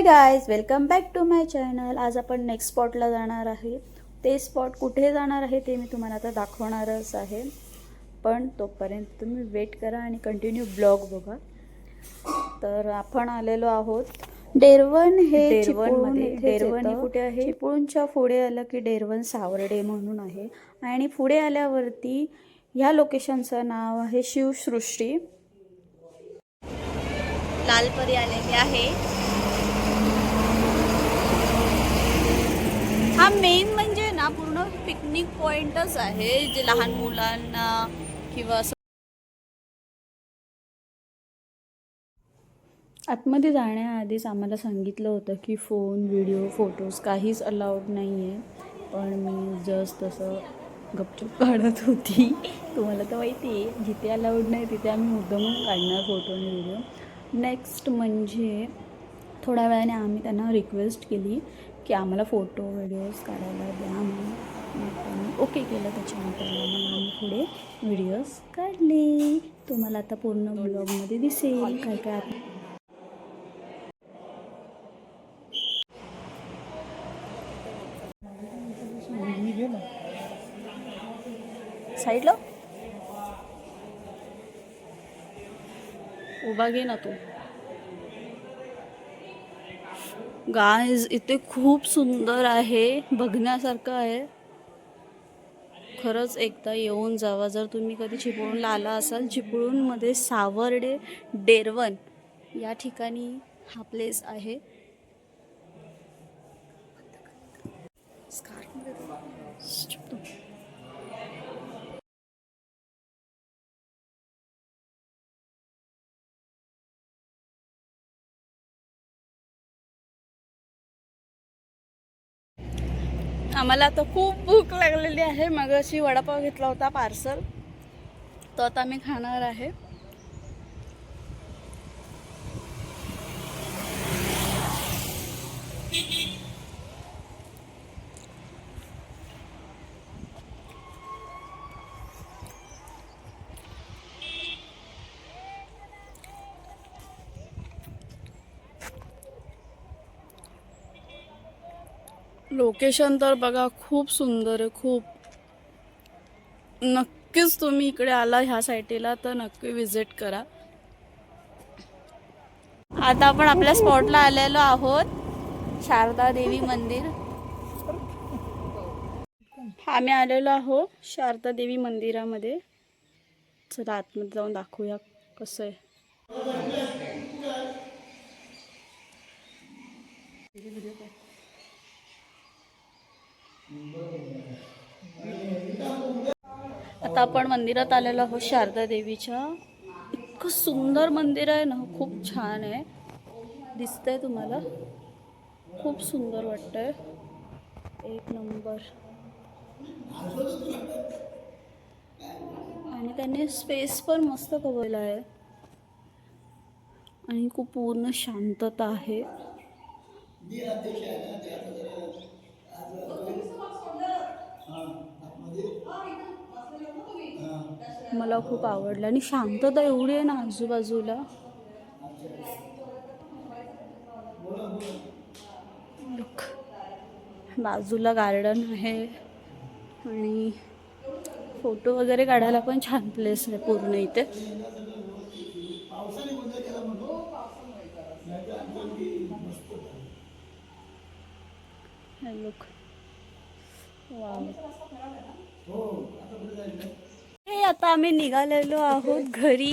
High guys, welcome back to my channel. आज आपण next स्पॉटला जाणार आहे। ते स्पॉट कुठे जाणार आहे ते मी तुम्हाला आता दाखवणारच आहे, पण तोपर्यंत तुम्ही वेट करा आणि कंटिन्यू ब्लॉग बघा। तर आपण आलेलो आहोत डेरवन। हे चिपळूणमध्ये डेरवन हे कुठे आहे? चिपळूणच्या पुढे आलं की डेरवन सावर्डे म्हणून आहे आणि पुढे आल्यावरती ह्या लोकेशनचं नाव आहे शिवसृष्टी। लालपरी आलेली आहे। हा मेन म्हणजे ना पूर्ण पिकनिक पॉइंटच आहे, जे लहान मुलांना किंवा असं आतमध्ये जाण्याआधीच आम्हाला सांगितलं होतं की फोन, व्हिडिओ, फोटोज काहीच अलाउड नाही आहे, पण मी जस्ट असं गपचूप काढत होती। तुम्हाला तर माहिती आहे जिथे अलाउड नाही तिथे आम्ही मुद्दामून काढणार फोटो आणि व्हिडिओ। नेक्स्ट म्हणजे थोड्या वेळाने आम्ही त्यांना रिक्वेस्ट केली की आम्हाला फोटो व्हिडिओज काढायला द्या म्हणून, मग त्यांनी ओके केलं। त्याच्यानंतर मग आम्ही पुढे व्हिडिओज काढले। तुम्हाला आता पूर्ण ब्लॉगमध्ये दिसेल काय काय। साईडला उभा घे ना तू। गाइस इथे खूप सुंदर आहे, बघण्यासारखं आहे खरंच। एकदा येऊन जावा जर तुम्ही कधी चिपळूणला आला असाल। चिपळूणमध्ये सावर्डे डेरवन या ठिकाणी हा प्लेस आहे। आम्हाला आता खूप भूक लागलेली आहे। मगाशी वडापाव घेतला होता पार्सल, तो आता मी खाणार आहे। लोकेशन तर बघा खूप सुंदर आहे, खूप। नक्कीच तुम्ही इकडे आला ह्या साईडला तर नक्की विजिट करा। आता आपण आपल्या स्पॉटला आलेलो आहोत, शारदा देवी मंदिर। आम्ही आलेलो आहोत शारदा देवी मंदिरामध्ये। चला आतमध्ये जाऊन दाखवूया कसं आहे। आता आपण मंदिरात आलेलो आहोत शारदा देवीच्या। इतकं सुंदर मंदिर आहे ना, खूप छान आहे, दिसतंय तुम्हाला, खूप सुंदर वाटतंय, एक नंबर। आणि त्याने स्पेस पण मस्त कवरला आहे आणि खूप पूर्ण शांतता आहे। मला खूप आवडलं आणि शांतता एवढी आहे ना आजूबाजूला। लुक, बाजूला गार्डन आहे आणि फोटो वगैरे काढायला पण छान प्लेस आहे पूर्ण इथे। Look, wow. हे आता आम्ही निघालेलो आहोत घरी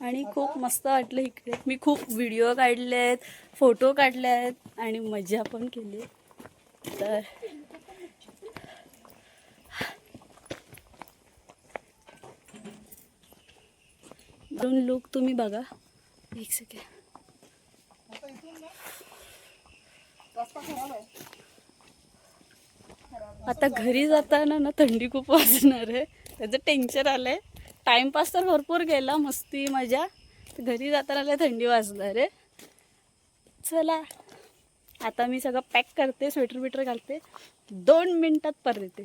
आणि खूप मस्त वाटलं इकडे। मी खूप व्हिडिओ काढले आहेत, फोटो काढले आहेत आणि मजा पण केली। तर दोन लुक तुम्ही बघा, एक सेकंड। आता घरी जाताना ना थंडी खूप वाजणार आहे, त्याचं टेन्शन आलंय। टाइमपास तर भरपूर गेला, मस्ती मजा, घरी जाताना थंडी वाजणार आहे। चला आता मी सगळं पॅक करते, स्वेटर बिटर घालते, 2 मिनिटात परत येते।